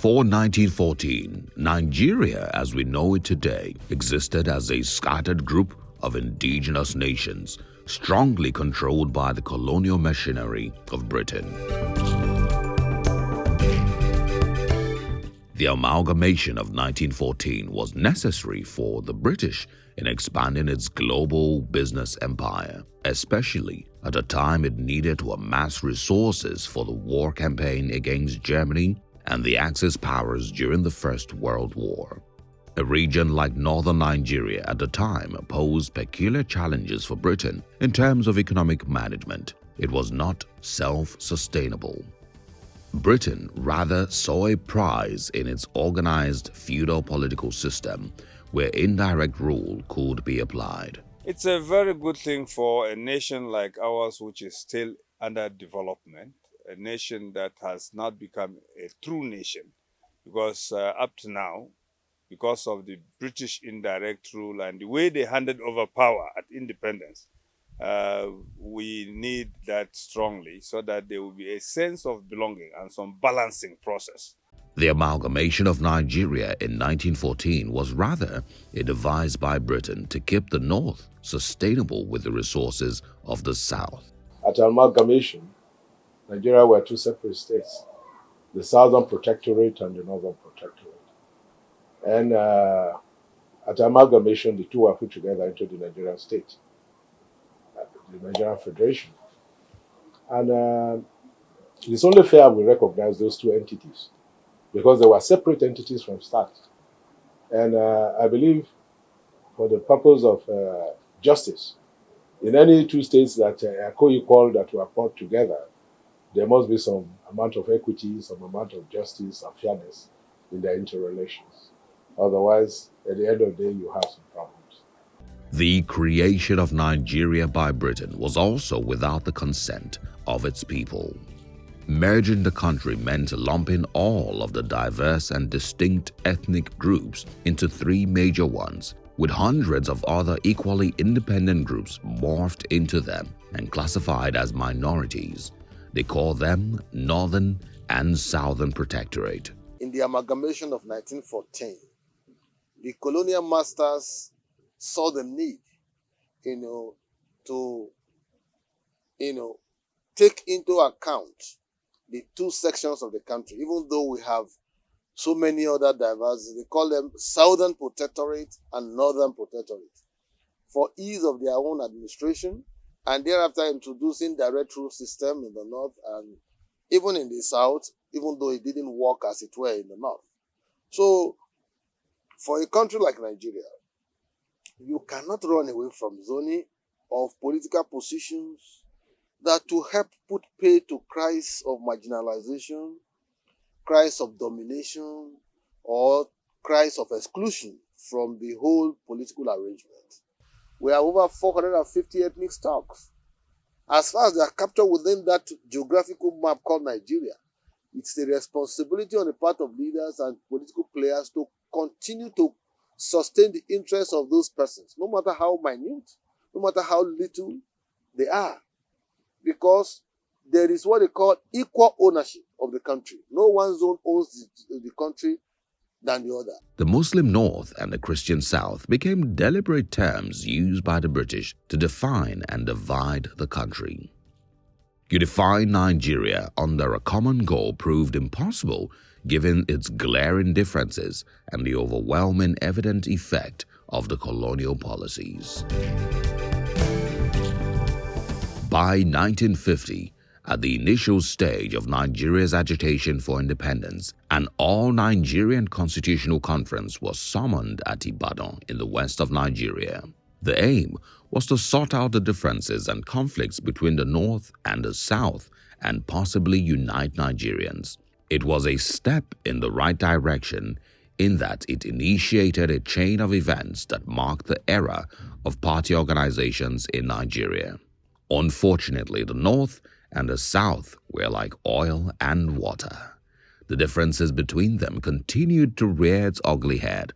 Before 1914, Nigeria as we know it today existed as a scattered group of indigenous nations, strongly controlled by the colonial machinery of Britain. The amalgamation of 1914 was necessary for the British in expanding its global business empire, especially at a time it needed to amass resources for the war campaign against Germany and the Axis powers during the First World War. A region like northern Nigeria at the time posed peculiar challenges for Britain in terms of economic management. It was not self-sustainable. Britain rather saw a prize in its organized feudal political system where indirect rule could be applied. It's a very good thing for a nation like ours, which is still under development, a nation that has not become a true nation, because up to now, because of the British indirect rule and the way they handed over power at independence, we need that strongly so that there will be a sense of belonging and some balancing process. The amalgamation of Nigeria in 1914 was rather a device by Britain to keep the North sustainable with the resources of the South. At amalgamation, Nigeria were two separate states, the Southern Protectorate and the Northern Protectorate. And at amalgamation, the two were put together into the Nigerian state, the Nigerian Federation. And it's only fair we recognize those two entities because they were separate entities from start. And I believe for the purpose of justice, in any two states that are co-equal that were brought together, there must be some amount of equity, some amount of justice and fairness in their interrelations. Otherwise, at the end of the day, you have some problems. The creation of Nigeria by Britain was also without the consent of its people. Merging the country meant lumping all of the diverse and distinct ethnic groups into three major ones, with hundreds of other equally independent groups morphed into them and classified as minorities. They call them Northern and Southern Protectorate. In the amalgamation of 1914, the colonial masters saw the need, to, take into account the two sections of the country, even though we have so many other diversities. They call them Southern Protectorate and Northern Protectorate for ease of their own administration, and thereafter introducing direct rule system in the north and even in the south, even though it didn't work as it were in the north. So for a country like Nigeria, you cannot run away from zoning of political positions that to help put pay to cries of marginalization, cries of domination, or cries of exclusion from the whole political arrangement. We have over 450 ethnic stocks. As far as they are captured within that geographical map called Nigeria, it's the responsibility on the part of leaders and political players to continue to sustain the interests of those persons, no matter how minute, no matter how little they are. Because there is what they call equal ownership of the country. No one zone owns the country than the other. The Muslim North and the Christian South became deliberate terms used by the British to define and divide the country. Unifying Nigeria under a common goal proved impossible given its glaring differences and the overwhelming evident effect of the colonial policies. By 1950, at the initial stage of Nigeria's agitation for independence, an all-Nigerian constitutional conference was summoned at Ibadan in the west of Nigeria. The aim was to sort out the differences and conflicts between the North and the South and possibly unite Nigerians. It was a step in the right direction in that it initiated a chain of events that marked the era of party organizations in Nigeria. Unfortunately, the North and the South were like oil and water. The differences between them continued to rear its ugly head.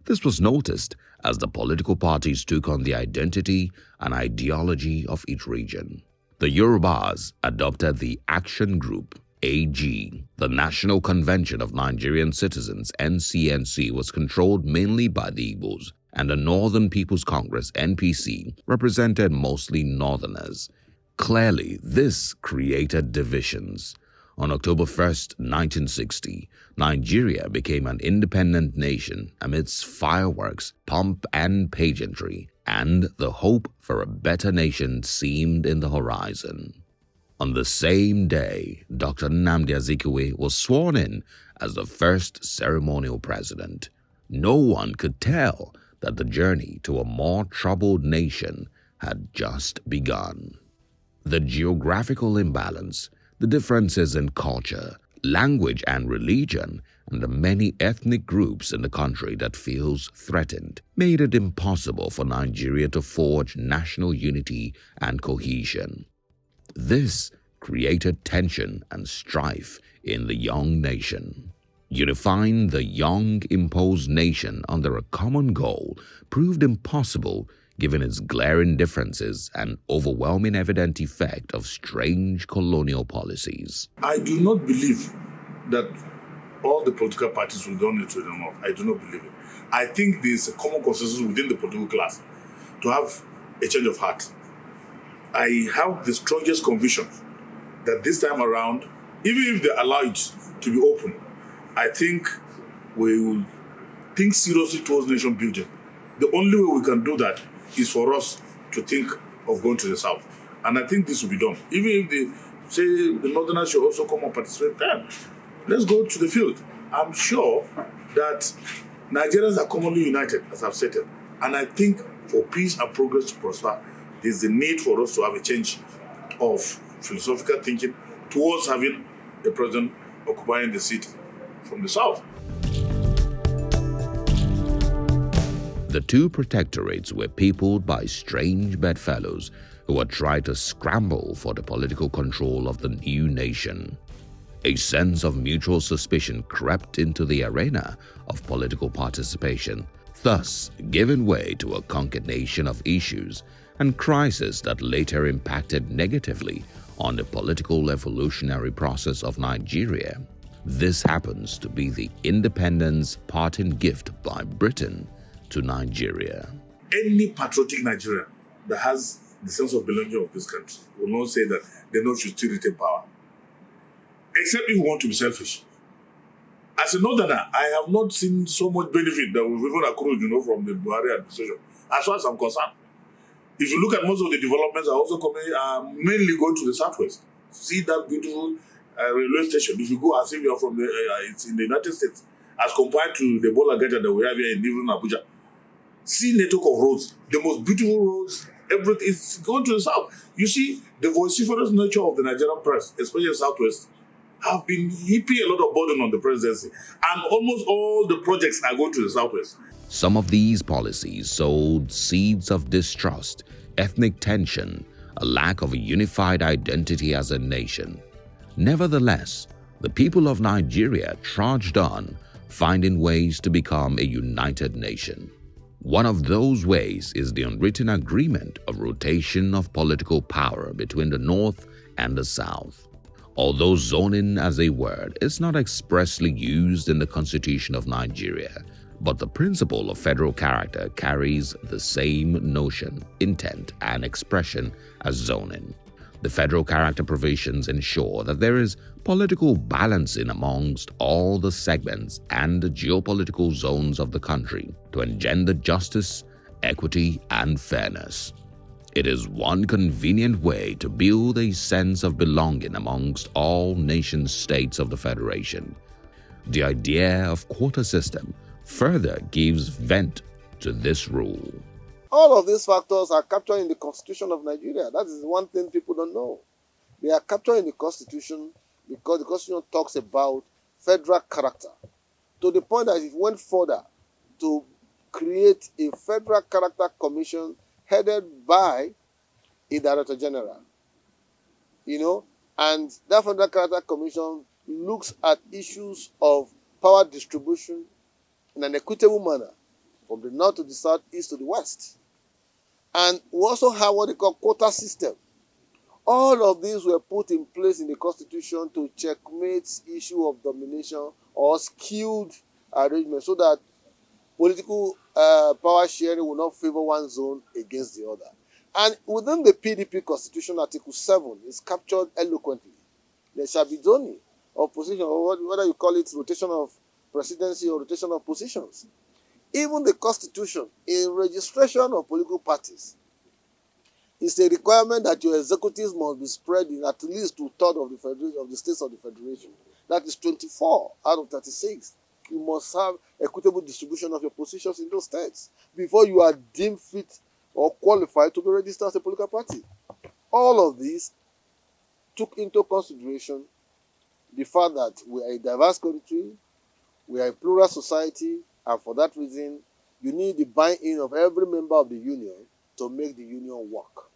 This was noticed as the political parties took on the identity and ideology of each region. The Yorubas adopted the Action Group, AG. The National Convention of Nigerian Citizens (NCNC) was controlled mainly by the Igbos, and the Northern People's Congress (NPC) represented mostly Northerners. Clearly, this created divisions. On October 1st, 1960, Nigeria became an independent nation amidst fireworks, pomp and pageantry, and the hope for a better nation seemed in the horizon. On the same day, Dr. Nnamdi Azikiwe was sworn in as the first ceremonial president. No one could tell that the journey to a more troubled nation had just begun. The geographical imbalance, the differences in culture, language and religion, and the many ethnic groups in the country that feels threatened made it impossible for Nigeria to forge national unity and cohesion. This created tension and strife in the young nation. Unifying the young imposed nation under a common goal proved impossible given its glaring differences and overwhelming evident effect of strange colonial policies. I do not believe that all the political parties will do it to them off. I do not believe it. I think there is a common consensus within the political class to have a change of heart. I have the strongest conviction that this time around, even if they allow it to be open, I think we will think seriously towards nation building. The only way we can do that is for us to think of going to the south. And I think this will be done. Even if they say the northerners should also come and participate, then let's go to the field. I'm sure that Nigerians are commonly united, as I've said. And I think for peace and progress to prosper, there's the need for us to have a change of philosophical thinking towards having a president occupying the seat from the south. The two protectorates were peopled by strange bedfellows who had tried to scramble for the political control of the new nation. A sense of mutual suspicion crept into the arena of political participation, thus giving way to a concatenation of issues and crises that later impacted negatively on the political evolutionary process of Nigeria. This happens to be the independence parting gift by Britain to Nigeria. Any patriotic Nigerian that has the sense of belonging of this country will not say that they know should still retain power. Except if you want to be selfish. As a northerner, I have not seen so much benefit that we've even accrued, from the Buhari administration, as far as I'm concerned. If you look at most of the developments are also coming, mainly going to the southwest. See that beautiful railway station. If you go as if you're from it's in the United States, as compared to the Bola Gata that we have here in even Abuja. See network of roads, the most beautiful roads, everything is going to the south. You see, the vociferous nature of the Nigerian press, especially southwest, have been heaping a lot of burden on the presidency. And almost all the projects are going to the southwest. Some of these policies sowed seeds of distrust, ethnic tension, a lack of a unified identity as a nation. Nevertheless, the people of Nigeria trudged on, finding ways to become a united nation. One of those ways is the unwritten agreement of rotation of political power between the North and the South. Although zoning as a word is not expressly used in the Constitution of Nigeria, but the principle of federal character carries the same notion, intent, and expression as zoning. The federal character provisions ensure that there is political balancing amongst all the segments and the geopolitical zones of the country to engender justice, equity, and fairness. It is one convenient way to build a sense of belonging amongst all nation-states of the Federation. The idea of quota system further gives vent to this rule. All of these factors are captured in the Constitution of Nigeria. That is one thing people don't know. They are captured in the Constitution because the Constitution talks about federal character, to the point that it went further to create a Federal Character Commission headed by a Director General. And that Federal Character Commission looks at issues of power distribution in an equitable manner from the north to the south, east to the west. And we also have what they call quota system. All of these were put in place in the Constitution to checkmate issue of domination or skewed arrangement so that political power sharing will not favor one zone against the other. And within the PDP Constitution, Article 7 is captured eloquently. There shall be zoning of position, or whether you call it rotation of presidency or rotation of positions. Even the Constitution, in registration of political parties, is a requirement that your executives must be spread in at least 2/3 of the states of the federation. That is 24 out of 36. You must have equitable distribution of your positions in those states before you are deemed fit or qualified to be registered as a political party. All of these took into consideration the fact that we are a diverse country, we are a plural society, and for that reason, you need the buy-in of every member of the union to make the union work.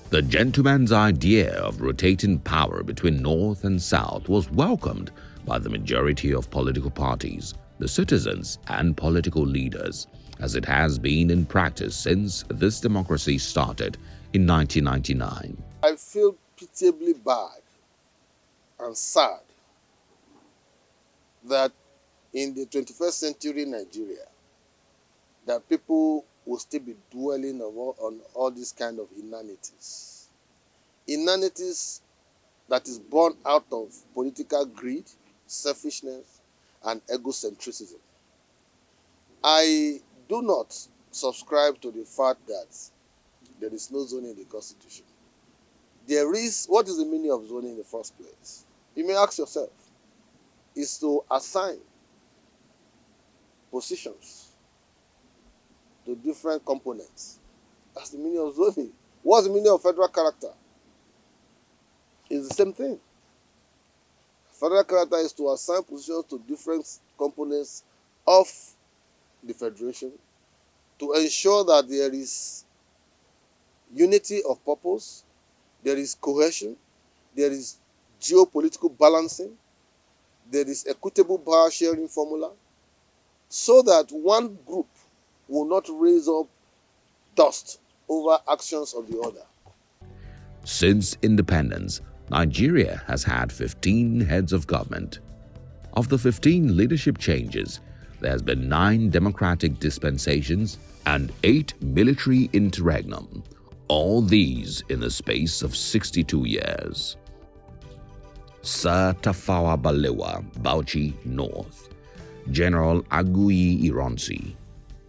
The gentleman's idea of rotating power between North and South was welcomed by the majority of political parties, the citizens, and political leaders, as it has been in practice since this democracy started in 1999. I feel pitiably bad and sad that in the 21st century Nigeria, that people will still be dwelling on all these kind of inanities. Inanities that is born out of political greed, selfishness, and egocentrism. I do not subscribe to the fact that there is no zoning in the Constitution. There is, what is the meaning of zoning in the first place? You may ask yourself, is to assign positions to different components. That's the meaning of zoning. What's the meaning of federal character? It's the same thing. Federal character is to assign positions to different components of the federation to ensure that there is unity of purpose, there is cohesion, there is geopolitical balancing, there is equitable power sharing formula, so that one group will not raise up dust over actions of the other. Since independence, Nigeria has had 15 heads of government. Of the 15 leadership changes, there has been 9 democratic dispensations and 8 military interregnum, all these in the space of 62 years. Sir Tafawa Balewa, Bauchi North. General Aguiyi Ironsi,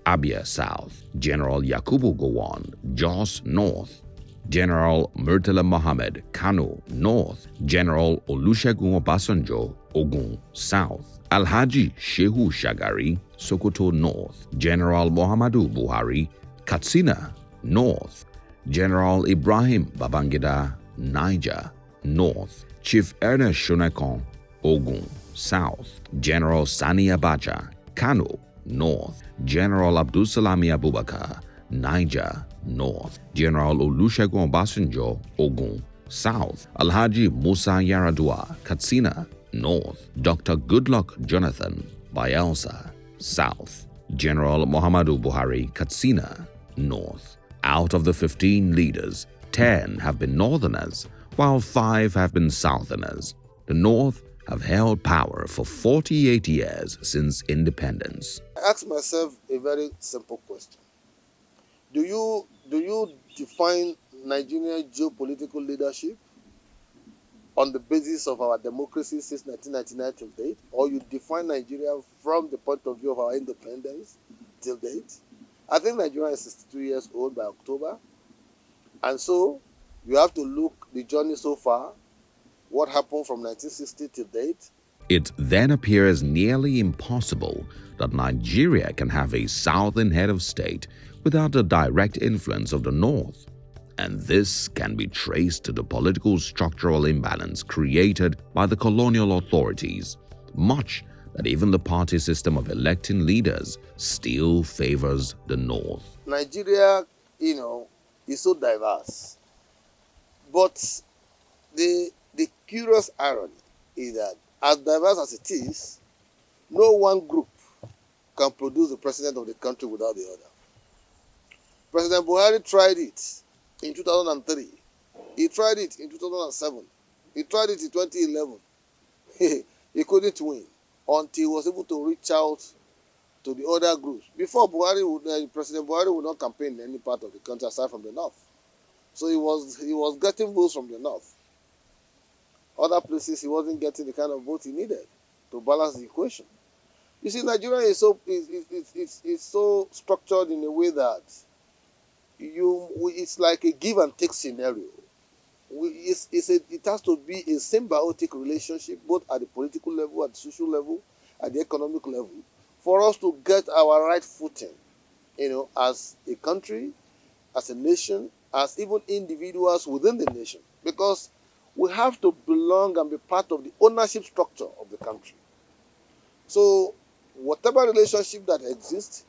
Abia South. General Yakubu Gowon, Jos North. General Murtala Mohammed, Kano North. General Olusegun Obasanjo, Ogun South. Alhaji Shehu Shagari, Sokoto North. General Muhammadu Buhari, Katsina North. General Ibrahim Babangida, Niger North. Chief Ernest Shonekan, Ogun South. General Sani Abacha, Kano North. General Abdulsalami Abubakar, Niger North. General Olusegun Obasanjo, Ogun South. Alhaji Musa Yaradua, Katsina North. Dr. Goodluck Jonathan, Bayelsa South. General Muhammadu Buhari, Katsina North. Out of the 15 leaders, 10 have been Northerners, while 5 have been Southerners. The North have held power for 48 years since independence. I ask myself a very simple question. Do you define Nigerian geopolitical leadership on the basis of our democracy since 1999 till date, or you define Nigeria from the point of view of our independence till date? I think Nigeria is 62 years old by October, and so you have to look the journey so far, what happened from 1960 till date. It then appears nearly impossible that Nigeria can have a southern head of state without the direct influence of the North. And this can be traced to the political structural imbalance created by the colonial authorities, much that even the party system of electing leaders still favors the North. Nigeria, is so diverse. But the curious irony is that as diverse as it is, no one group can produce the president of the country without the other. President Buhari tried it in 2003 He tried it in 2007. He tried it in 2011. He couldn't win until he was able to reach out to the other groups. Before President Buhari would not campaign in any part of the country aside from the north. So he was getting votes from the north. Other places he wasn't getting the kind of vote he needed to balance the equation. You see, Nigeria is so structured in a way that it's like a give and take scenario. It has to be a symbiotic relationship, both at the political level, at the social level, at the economic level, for us to get our right footing, as a country, as a nation, as even individuals within the nation. Because we have to belong and be part of the ownership structure of the country. So whatever relationship that exists,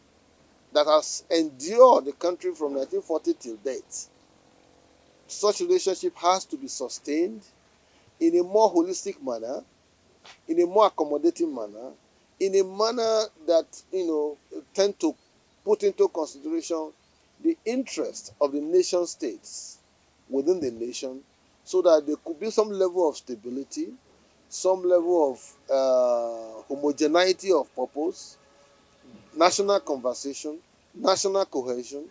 that has endured the country from 1940 till date, such relationship has to be sustained in a more holistic manner, in a more accommodating manner, in a manner that, tend to put into consideration the interest of the nation states within the nation, so that there could be some level of stability, some level of homogeneity of purpose, national conversation, national cohesion,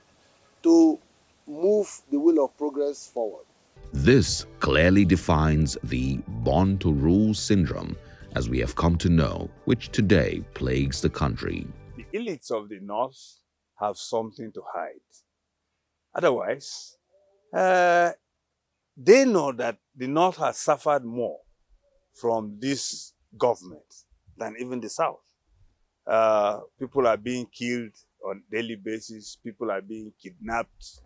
to move the wheel of progress forward. This clearly defines the born to rule syndrome as we have come to know, which today plagues the country. The elites of the North have something to hide. Otherwise, they know that the North has suffered more from this government than even the South. People are being killed on a daily basis. People are being kidnapped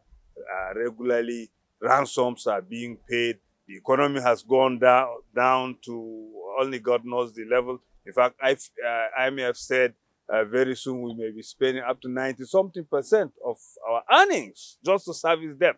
regularly. Ransoms are being paid. The economy has gone down to only God knows the level. In fact, IMF said very soon we may be spending up to 90-something% of our earnings just to service them.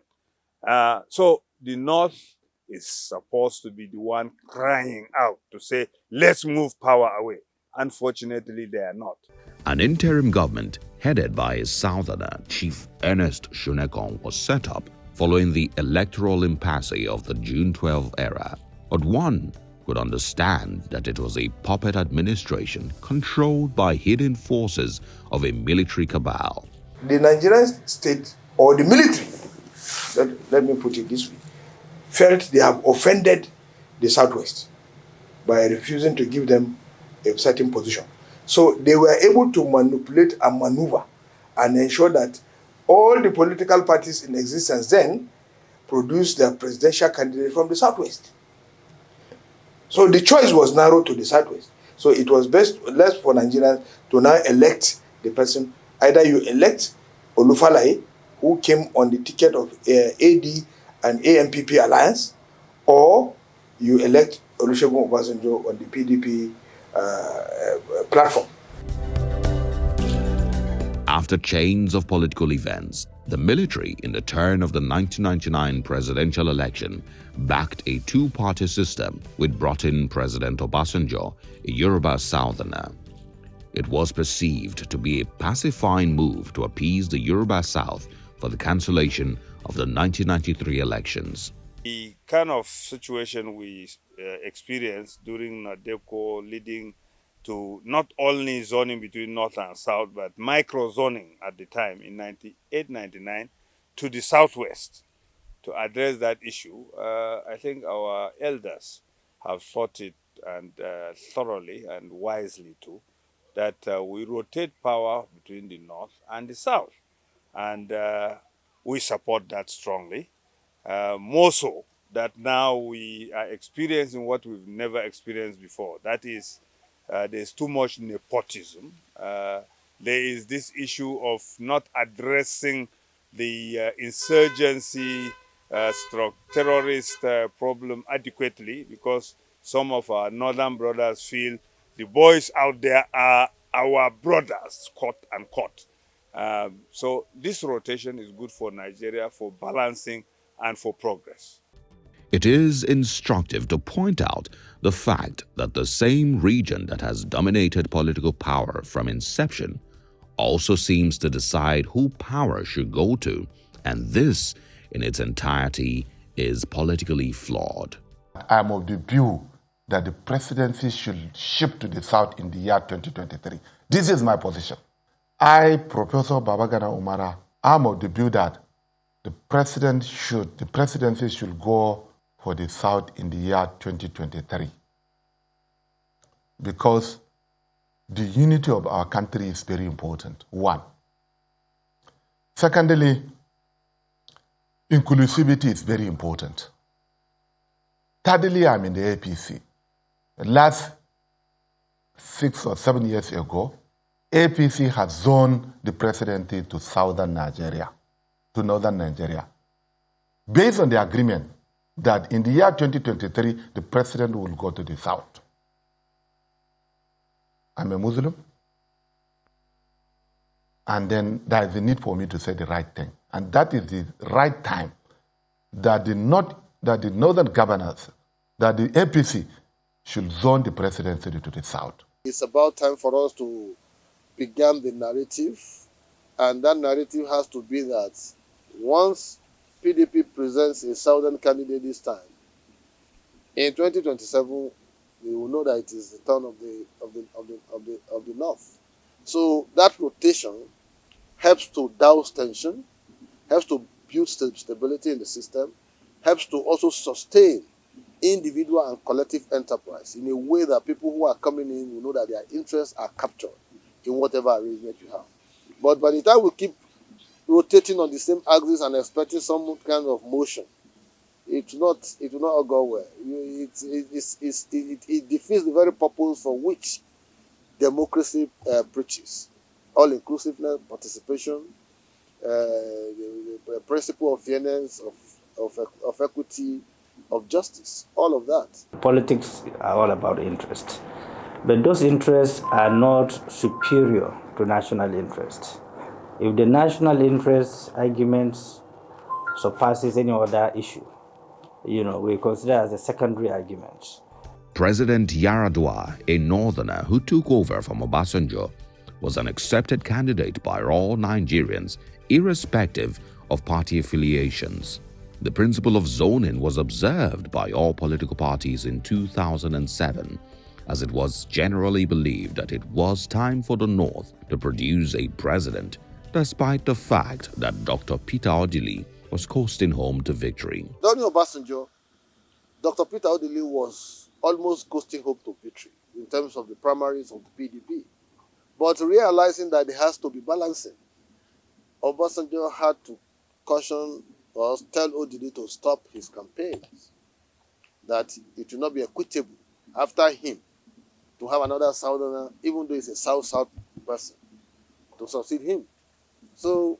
So the North is supposed to be the one crying out to say, let's move power away. Unfortunately, they are not. An interim government headed by a Southerner, Chief Ernest Shonekan, was set up following the electoral impasse of the June 12 era. But one could understand that it was a puppet administration controlled by hidden forces of a military cabal. The Nigerian state, or the military, let me put it this way, felt they have offended the Southwest by refusing to give them a certain position. So they were able to manipulate and maneuver and ensure that all the political parties in existence then produced their presidential candidate from the Southwest. So the choice was narrowed to the Southwest. So it was less for Nigerians to now elect the person. Either you elect Olufalaye, who came on the ticket of AD and AMPP alliance, or you elect Olusegun Obasanjo on the PDP platform. After chains of political events, the military in the turn of the 1999 presidential election backed a two-party system which brought in President Obasanjo, a Yoruba Southerner. It was perceived to be a pacifying move to appease the Yoruba South for the cancellation of the 1993 elections. The kind of situation we experienced during NADECO, leading to not only zoning between North and South, but micro-zoning at the time in 98-99 to the Southwest. To address that issue, I think our elders have thought it and thoroughly and wisely too, that we rotate power between the North and the South. And we support that strongly. More so that now we are experiencing what we've never experienced before. That is, there's too much nepotism. There is this issue of not addressing the insurgency terrorist problem adequately, because some of our northern brothers feel the boys out there are our brothers, quote unquote. So this rotation is good for Nigeria, for balancing and for progress. It is instructive to point out the fact that the same region that has dominated political power from inception also seems to decide who power should go to, and this in its entirety is politically flawed. I am of the view that the presidency should shift to the south in the year 2023. This is my position. I, Professor Babagana Umara, am of the view that the presidency should go for the south in the year 2023, because the unity of our country is very important, one. Secondly, inclusivity is very important. Thirdly, I'm in the APC. Last 6 or 7 years ago, APC has zoned the presidency to southern Nigeria, to northern Nigeria, based on the agreement that in the year 2023, the president will go to the south. I'm a Muslim, and then there is a need for me to say the right thing. And that is the right time that the northern governors, that the APC should zone the presidency to the south. It's about time for us to begin the narrative, and that narrative has to be that once PDP presents a southern candidate this time, in 2027, we will know that it is the turn of the north. So that rotation helps to douse tension, helps to build stability in the system, helps to also sustain individual and collective enterprise in a way that people who are coming in will know that their interests are captured in whatever arrangement you have. But by the time we keep rotating on the same axis and expecting some kind of motion, it will not go well. It defeats the very purpose for which democracy preaches: all-inclusiveness, participation, the principle of fairness, of equity, of justice, all of that. Politics are all about interest, but those interests are not superior to national interests. If the national interest arguments surpasses any other issue, we consider as a secondary argument. President Yaradua, a northerner who took over from Obasanjo, was an accepted candidate by all Nigerians, irrespective of party affiliations. The principle of zoning was observed by all political parties in 2007, as it was generally believed that it was time for the North to produce a president, despite the fact that Dr. Peter Odili was coasting home to victory. During Obasanjo, Dr. Peter Odili was almost coasting home to victory in terms of the primaries of the PDP. But realizing that there has to be balancing, Obasanjo had to caution or tell Odili to stop his campaigns, that it will not be equitable after him to have another southerner, even though he's a south-south person, to succeed him. So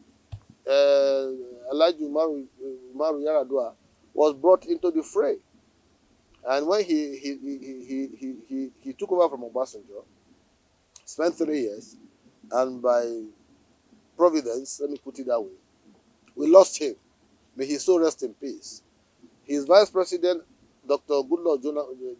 Alhaji Umaru Yaradua was brought into the fray. And when he took over from Obasanjo, spent 3 years, and by providence, let me put it that way, we lost him. May he so rest in peace. His vice president, Dr. Goodluck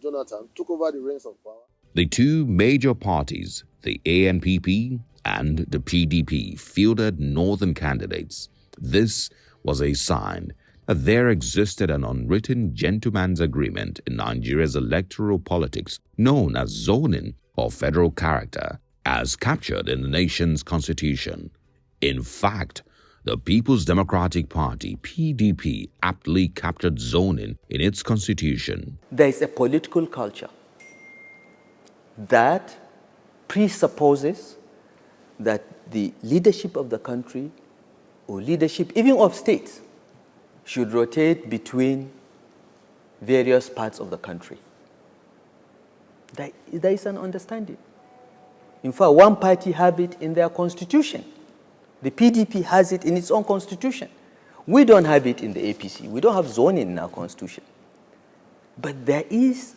Jonathan, took over the reins of power. The two major parties, the ANPP and the PDP, fielded northern candidates. This was a sign that there existed an unwritten gentleman's agreement in Nigeria's electoral politics known as zoning or federal character, as captured in the nation's constitution. In fact, the People's Democratic Party, PDP, aptly captured zoning in its constitution. There is a political culture that presupposes that the leadership of the country, or leadership even of states, should rotate between various parts of the country. There is an understanding. In fact, one party have it in their constitution. The PDP has it in its own constitution. We don't have it in the APC. We don't have zoning in our constitution. But there is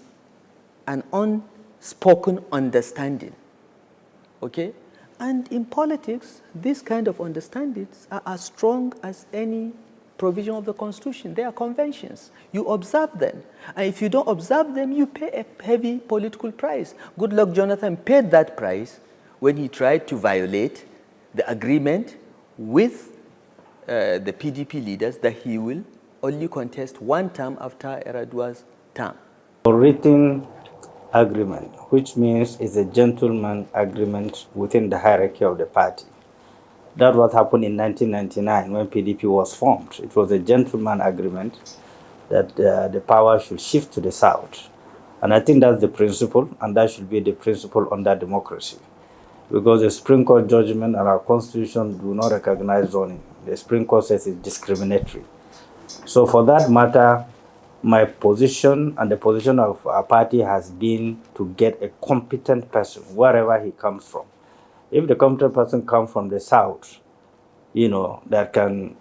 an unspoken understanding, okay? And in politics, these kind of understandings are as strong as any provision of the Constitution. They are conventions. You observe them. And if you don't observe them, you pay a heavy political price. Goodluck Jonathan paid that price when he tried to violate the agreement with the PDP leaders that he will only contest one term after Eradua's term. A written agreement, which means it's a gentleman agreement within the hierarchy of the party. That what happened in 1999 when PDP was formed. It was a gentleman agreement that the power should shift to the South. And I think that's the principle, and that should be the principle under democracy. Because the Supreme Court judgment and our constitution do not recognize zoning. The Supreme Court says it's discriminatory. So for that matter, my position and the position of our party has been to get a competent person wherever he comes from. If the competent person comes from the South, that can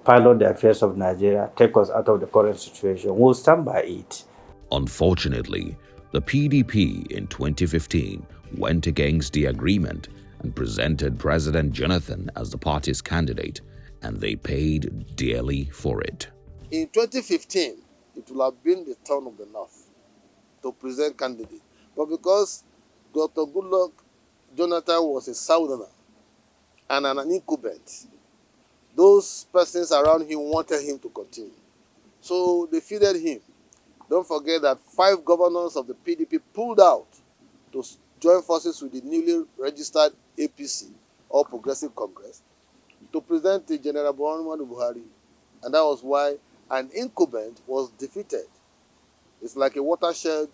pilot the affairs of Nigeria, take us out of the current situation, we'll stand by it. Unfortunately, the PDP in 2015 went against the agreement and presented President Jonathan as the party's candidate, and they paid dearly for it. In 2015, it will have been the turn of the North to present candidate. But because Dr. Goodluck Jonathan was a Southerner and an incumbent, those persons around him wanted him to continue. So they fielded him. Don't forget that 5 governors of the PDP pulled out to join forces with the newly registered APC, or Progressive Congress, to present the General Muhammadu Buhari. And that was why an incumbent was defeated. It's like a watershed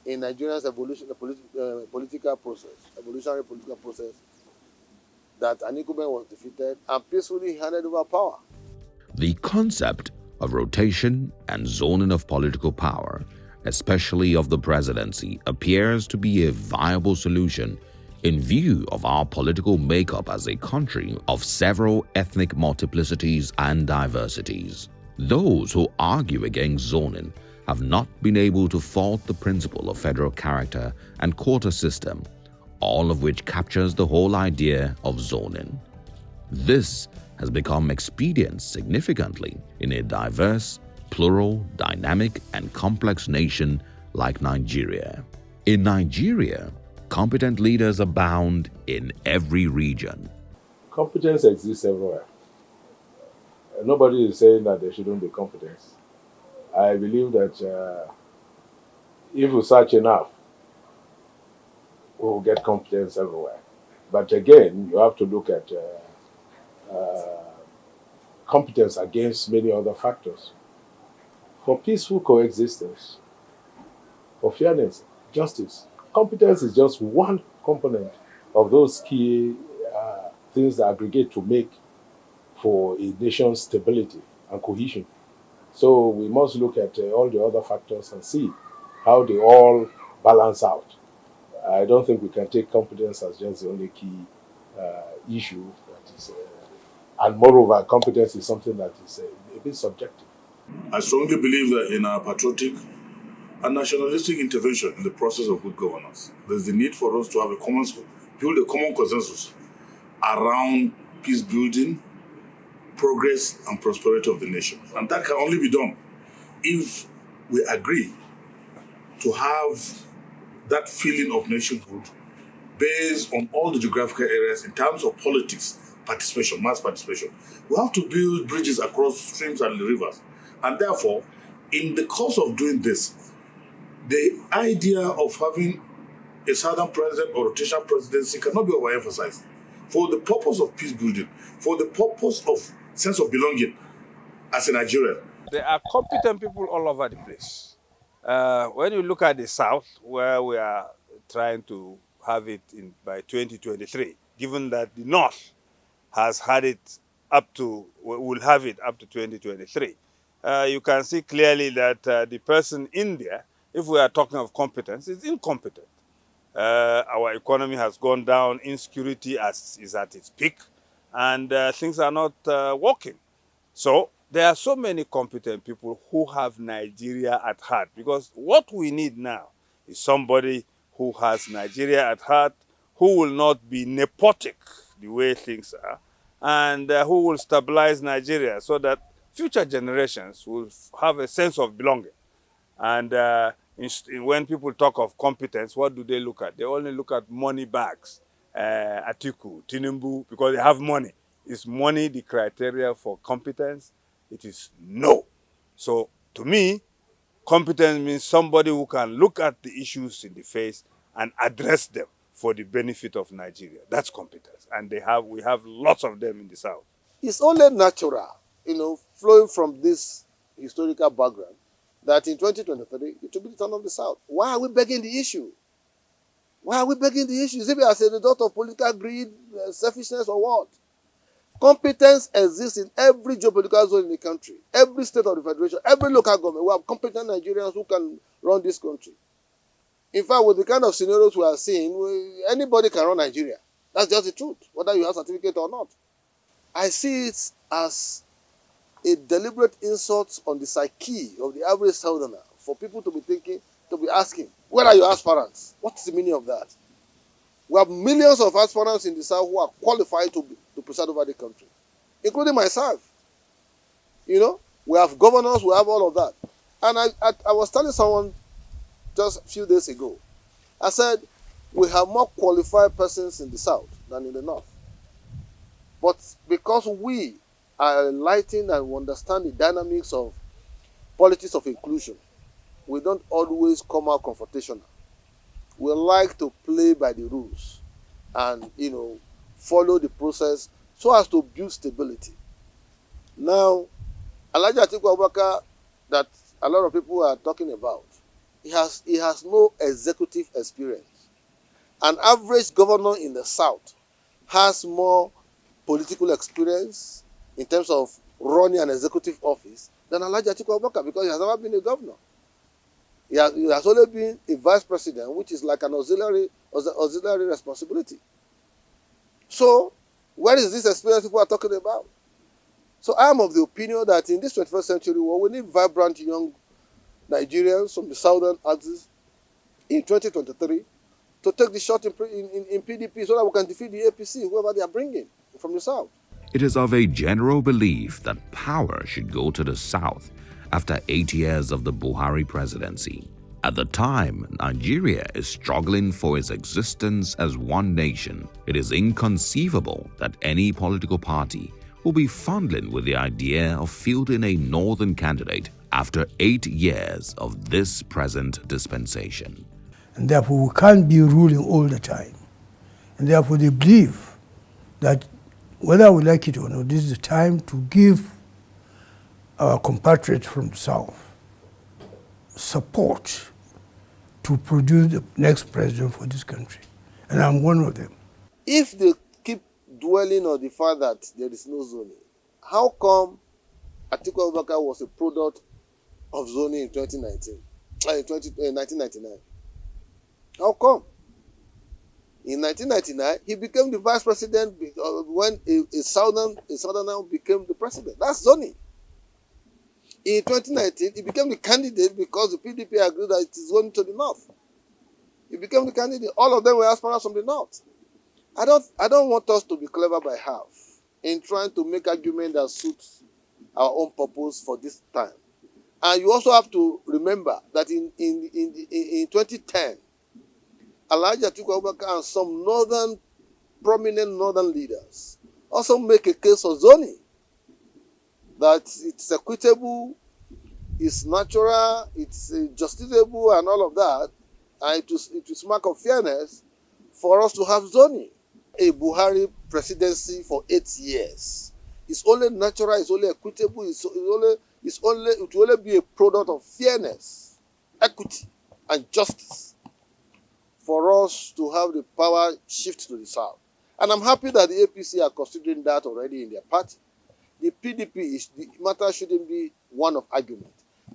in Nigeria's political process, evolutionary political process, that an incumbent was defeated and peacefully handed over power. The concept of rotation and zoning of political power, especially of the presidency, appears to be a viable solution in view of our political makeup as a country of several ethnic multiplicities and diversities. Those who argue against zoning have not been able to fault the principle of federal character and quota system, all of which captures the whole idea of zoning. This has become experienced significantly in a diverse, plural, dynamic, and complex nation like Nigeria. In Nigeria, competent leaders abound in every region. Competence exists everywhere. Nobody is saying that there shouldn't be competence. I believe that if we search enough, we will get competence everywhere. But again, you have to look at competence against many other factors. For peaceful coexistence, for fairness, justice, competence is just one component of those key things that aggregate to make for a nation's stability and cohesion. So we must look at all the other factors and see how they all balance out. I don't think we can take competence as just the only key issue. That is, and moreover, competence is something that is a bit subjective. I strongly believe that in our patriotic and nationalistic intervention in the process of good governance, there's the need for us to have build a common consensus around peace building, progress, and prosperity of the nation. And that can only be done if we agree to have that feeling of nationhood based on all the geographical areas in terms of politics, participation, mass participation. We have to build bridges across streams and rivers. And therefore, in the course of doing this, the idea of having a southern president or rotational presidency cannot be overemphasized. For the purpose of peace building, for the purpose of sense of belonging as a Nigerian. There are competent people all over the place. When you look at the South, where we are trying to have it by 2023, given that the North has had it will have it up to 2023, you can see clearly that the person in there, if we are talking of competence, is incompetent. Our economy has gone down, insecurity is at its peak, and things are not working. So there are so many competent people who have Nigeria at heart, because what we need now is somebody who has Nigeria at heart, who will not be nepotic the way things are, and who will stabilize Nigeria so that future generations will have a sense of belonging. And when people talk of competence, what do they look at? They only look at money bags, Atiku, Tinubu, because they have money. Is money the criteria for competence? It is no. So to me, competence means somebody who can look at the issues in the face and address them for the benefit of Nigeria. That's competence. And we have lots of them in the South. It's only natural, flowing from this historical background, that in 2023, it will be the turn of the South. Why are we begging the issue? Why are we begging the issue? Is it as a result of political greed, selfishness, or what? Competence exists in every geopolitical zone in the country, every state of the federation, every local government. We have competent Nigerians who can run this country. In fact, with the kind of scenarios we are seeing, anybody can run Nigeria. That's just the truth, whether you have a certificate or not. I see it as a deliberate insult on the psyche of the average Southerner for people to be thinking, to be asking, where are your aspirants? What's the meaning of that? We have millions of aspirants in the South who are qualified to preside over the country, including myself. We have governors, we have all of that. And I was telling someone just a few days ago, I said, we have more qualified persons in the South than in the North. But because we are enlightened and understand the dynamics of politics of inclusion, we don't always come out confrontational. We like to play by the rules and, follow the process so as to build stability. Now, Alhaji Atiku Abubakar, that a lot of people are talking about, he has no executive experience. An average governor in the South has more political experience in terms of running an executive office than Alhaji Atiku Abubakar, because he has never been a governor. He has only been a vice president, which is like an auxiliary responsibility. So, where is this experience people are talking about? So I am of the opinion that in this 21st century world, we need vibrant young Nigerians from the southern axis in 2023 to take the shot in PDP so that we can defeat the APC, whoever they are bringing from the south. It is of a general belief that power should go to the South after 8 years of the Buhari presidency. At the time, Nigeria is struggling for its existence as one nation. It is inconceivable that any political party will be fondling with the idea of fielding a northern candidate after 8 years of this present dispensation. And therefore we can't be ruling all the time. And therefore they believe that whether we like it or not, this is the time to give our compatriots from the South support to produce the next president for this country. And I'm one of them. If they keep dwelling on the fact that there is no zoning, how come Atiku Abubakar was a product of zoning in 1999? How come? In 1999, he became the vice president when a southerner became the president. That's zoning. In 2019, he became the candidate because the PDP agreed that it is going to the north. He became the candidate. All of them were aspirants from the north. I don't want us to be clever by half in trying to make argument that suits our own purpose for this time. And you also have to remember that in 2010, Alhaji Atiku Abubakar and some prominent northern leaders also make a case for zoning, that it's equitable, it's natural, it's justiciable, and all of that, and it is mark of fairness for us to have zoning. A Buhari presidency for 8 years. It's only natural, it's only equitable, it will only be a product of fairness, equity, and justice for us to have the power shift to the south. And I'm happy that the APC are considering that already in their party. The PDP, the matter shouldn't be one of argument.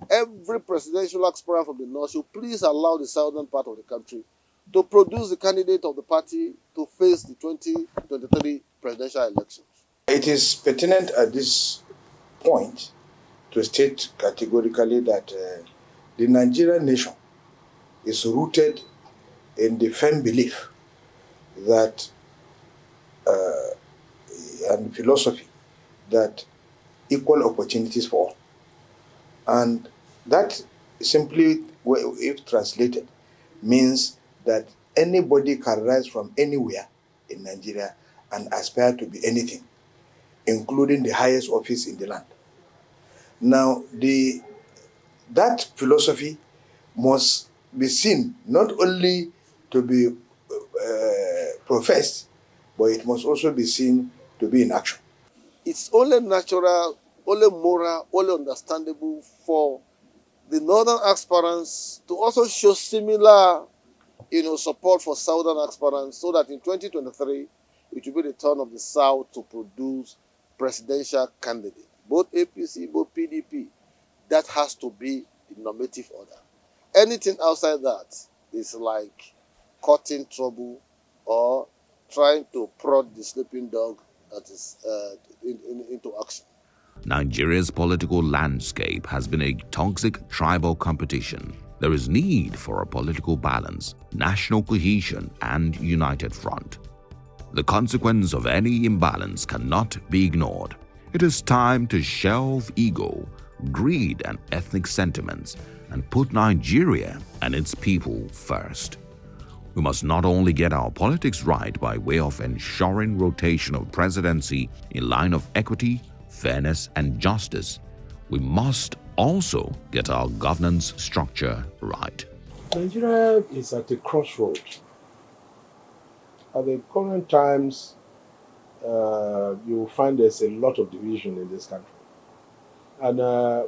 Every presidential aspirant from the north should please allow the southern part of the country to produce the candidate of the party to face the 2023 presidential elections. It is pertinent at this point to state categorically that the Nigerian nation is rooted in the firm belief that and philosophy that equal opportunities for all. And that simply, if translated, means that anybody can rise from anywhere in Nigeria and aspire to be anything, including the highest office in the land. Now, the That philosophy must be seen not only to be professed, but it must also be seen to be in action. It's only natural, only moral, only understandable for the northern aspirants to also show similar, support for southern aspirants, so that in 2023 it will be the turn of the south to produce presidential candidate, both APC, both PDP. That has to be the normative order. Anything outside that is like cutting trouble or trying to prod the sleeping dog that is into action. Nigeria's political landscape has been a toxic tribal competition. There is need for a political balance, national cohesion, and united front. The consequence of any imbalance cannot be ignored. It is time to shelve ego, greed, and ethnic sentiments and put Nigeria and its people first. We must not only get our politics right by way of ensuring rotation of presidency in line of equity, fairness, and justice, we must also get our governance structure right. Nigeria is at a crossroad. At the current times, you will find there's a lot of division in this country. And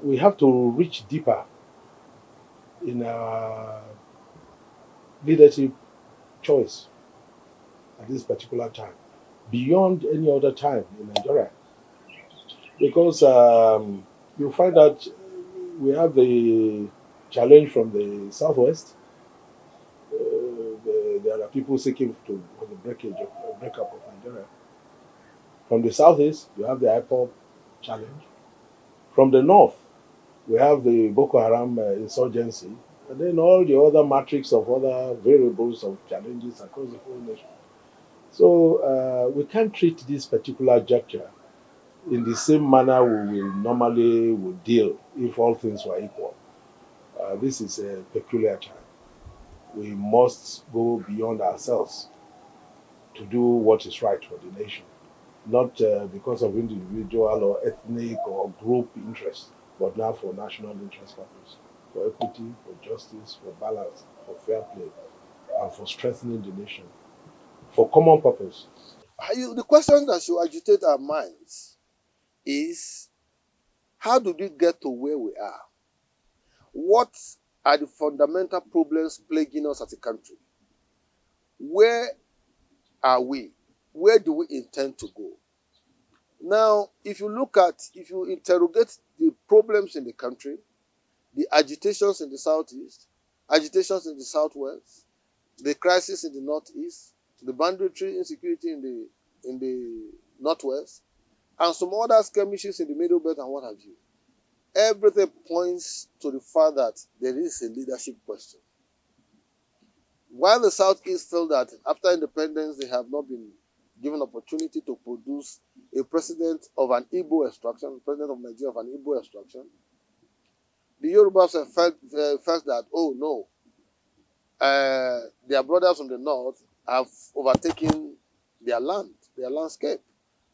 we have to reach deeper in our leadership choice at this particular time, beyond any other time in Nigeria. Because you find that we have the challenge from the southwest. There are people seeking for the breakup of Nigeria. From the southeast, you have the IPOB challenge. From the north, we have the Boko Haram insurgency, and then all the other matrix of other variables of challenges across the whole nation. So we can't treat this particular juncture in the same manner we will normally would deal if all things were equal. This is a peculiar time. We must go beyond ourselves to do what is right for the nation, not because of individual or ethnic or group interest, but now for national interest purpose, for equity, for justice, for balance, for fair play, and for strengthening the nation, for common purpose. The question that should agitate our minds is, how did we get to where we are? What are the fundamental problems plaguing us as a country? Where are we? Where do we intend to go? Now, if you interrogate the problems in the country, the agitations in the southeast, agitations in the southwest, the crisis in the northeast, the banditry insecurity in the northwest, and some other skirmishes in the middle belt and what have you, everything points to the fact that there is a leadership question. While the southeast feel that after independence they have not been given opportunity to produce a president of an Igbo extraction, president of Nigeria of an Igbo extraction, the Yorubas have felt that, oh no, their brothers from the north have overtaken their land, their landscape.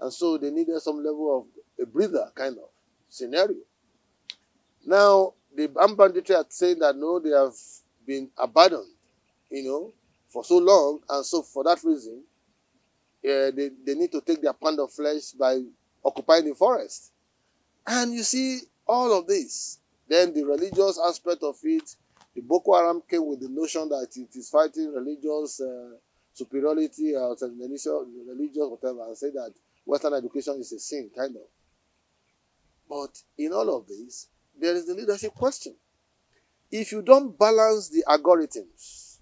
And so they needed some level of a breather kind of scenario. Now, the armed banditry are saying that no, they have been abandoned, for so long. And so for that reason, they need to take their pound of flesh by occupying the forest. And you see all of this. Then the religious aspect of it, the Boko Haram came with the notion that it is fighting religious superiority or religious whatever, and say that Western education is a sin, kind of. But in all of this, there is the leadership question. If you don't balance the algorithms,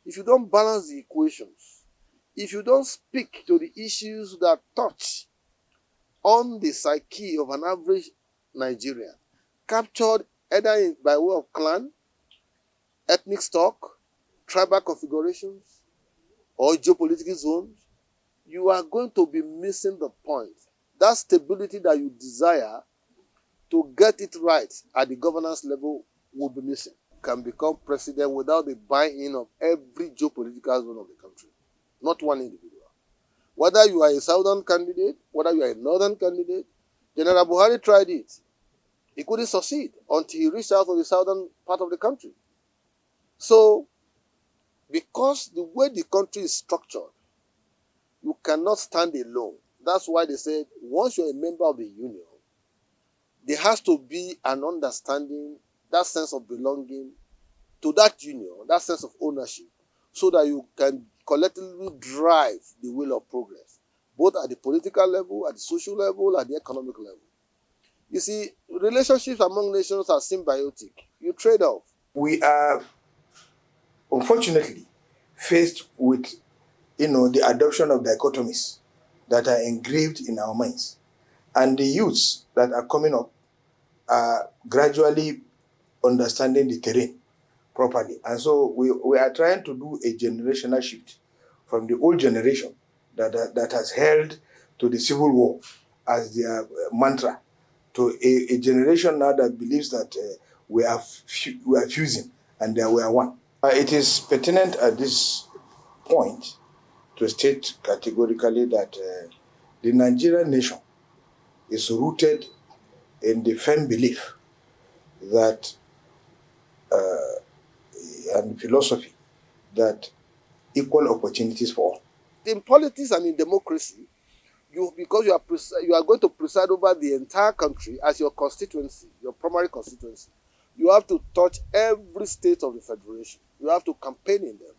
if you don't balance the equations, if you don't speak to the issues that touch on the psyche of an average Nigerian, captured either by way of clan, ethnic stock, tribal configurations, or geopolitical zones, you are going to be missing the point. That stability that you desire to get it right at the governance level will be missing. Can become president without the buy-in of every geopolitical zone of the country, not one individual. Whether you are a southern candidate, whether you are a northern candidate, General Buhari tried it. He couldn't succeed until he reached out to the southern part of the country. So, because the way the country is structured, you cannot stand alone. That's why they said once you're a member of the union, there has to be an understanding, that sense of belonging to that union, that sense of ownership, so that you can collectively drive the wheel of progress, both at the political level, at the social level, at the economic level. You see, relationships among nations are symbiotic. You trade off. We are unfortunately faced with the adoption of dichotomies that are engraved in our minds. And the youths that are coming up are gradually understanding the terrain properly. And so we are trying to do a generational shift from the old generation that has held to the Civil War as their mantra to a generation now that believes that we are fusing and that we are one. It is pertinent at this point to state categorically that the Nigerian nation is rooted in the firm belief that and philosophy that equal opportunities for all. In politics and in democracy, because you are going to preside over the entire country as your constituency, your primary constituency, you have to touch every state of the federation. You have to campaign in them.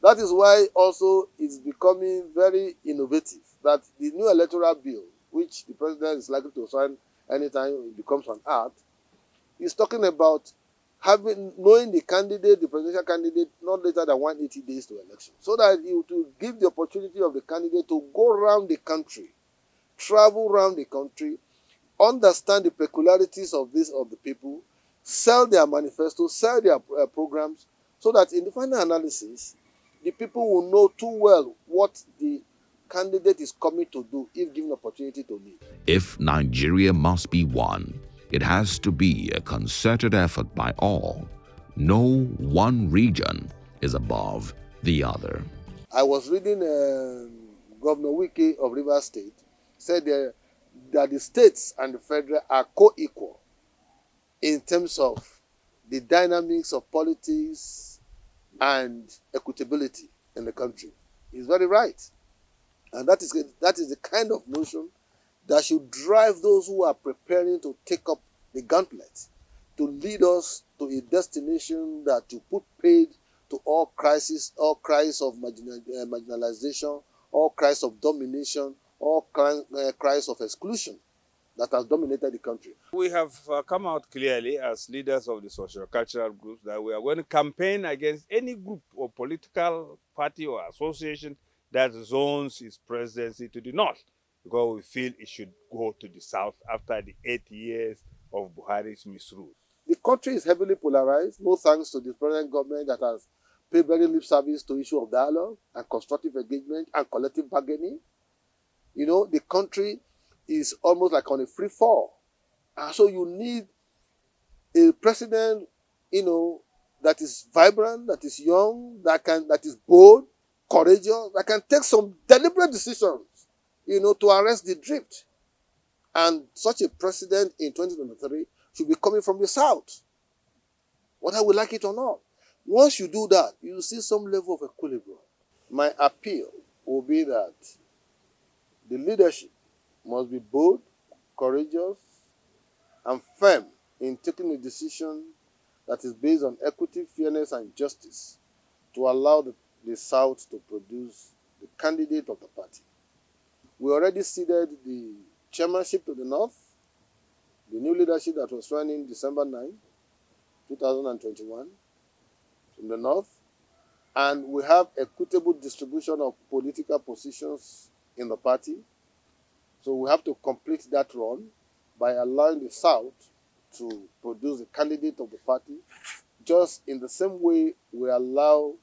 That is why also it's becoming very innovative that the new electoral bill, which the president is likely to sign anytime it becomes an act, is talking about knowing the candidate, the presidential candidate, not later than 180 days to election, so that it will give the opportunity of the candidate to go around the country, travel around the country, understand the peculiarities of the people, sell their manifestos, sell their programs, so that in the final analysis, the people will know too well what the candidate is coming to do if given opportunity to lead. If Nigeria must be one, it has to be a concerted effort by all. No one region is above the other. I was reading Governor Wike of Rivers State said that the states and the federal are co-equal in terms of the dynamics of politics and equitability in the country. He's very right. And that is the kind of notion that should drive those who are preparing to take up the gauntlet to lead us to a destination that will put paid to all crises, all cries of marginalization, all cries of domination, all cries of exclusion that has dominated the country. We have come out clearly as leaders of the socio-cultural groups that we are going to campaign against any group or political party or association that zones its presidency to the north, because we feel it should go to the south after the 8 years of Buhari's misrule. The country is heavily polarized, no thanks to the present government that has paid very lip service to issue of dialogue and constructive engagement and collective bargaining. The country is almost like on a free fall. And so you need a president, that is vibrant, that is young, that is bold, courageous, that can take some deliberate decisions, to arrest the drift. And such a president in 2023 should be coming from the south, whether we like it or not. Once you do that, you see some level of equilibrium. My appeal will be that the leadership must be bold, courageous, and firm in taking a decision that is based on equity, fairness, and justice to allow the South to produce the candidate of the party. We already ceded the chairmanship to the North, the new leadership that was sworn in December 9, 2021, from the North, and we have equitable distribution of political positions in the party. So we have to complete that run by allowing the South to produce a candidate of the party, just in the same way we allow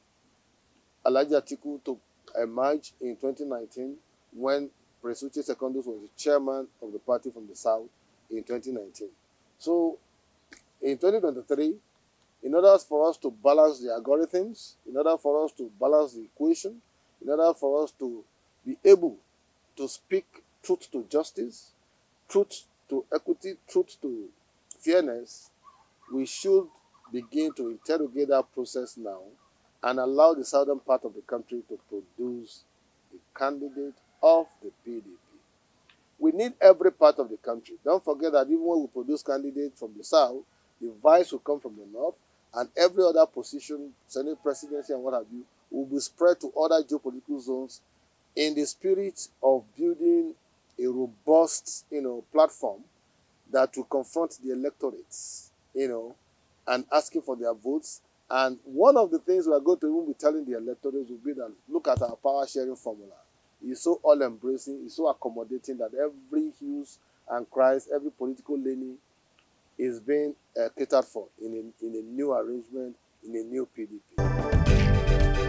Alhaji Atiku to emerge in 2019 when Presuche Secondus was the chairman of the party from the South in 2019. So in 2023, in order for us to balance the algorithms, in order for us to balance the equation, in order for us to be able to speak truth to justice, truth to equity, truth to fairness, we should begin to interrogate that process now and allow the southern part of the country to produce a candidate of the PDP. We need every part of the country. Don't forget that even when we produce candidates from the south, the vice will come from the north, and every other position, Senate presidency and what have you, will be spread to other geopolitical zones in the spirit of building a robust, platform that will confront the electorates, and asking for their votes. And one of the things we are going to even be telling the electorates will be that look at our power sharing formula. It's so all embracing, it's so accommodating that every hues and cries, every political leaning is being catered for in a new arrangement, in a new PDP.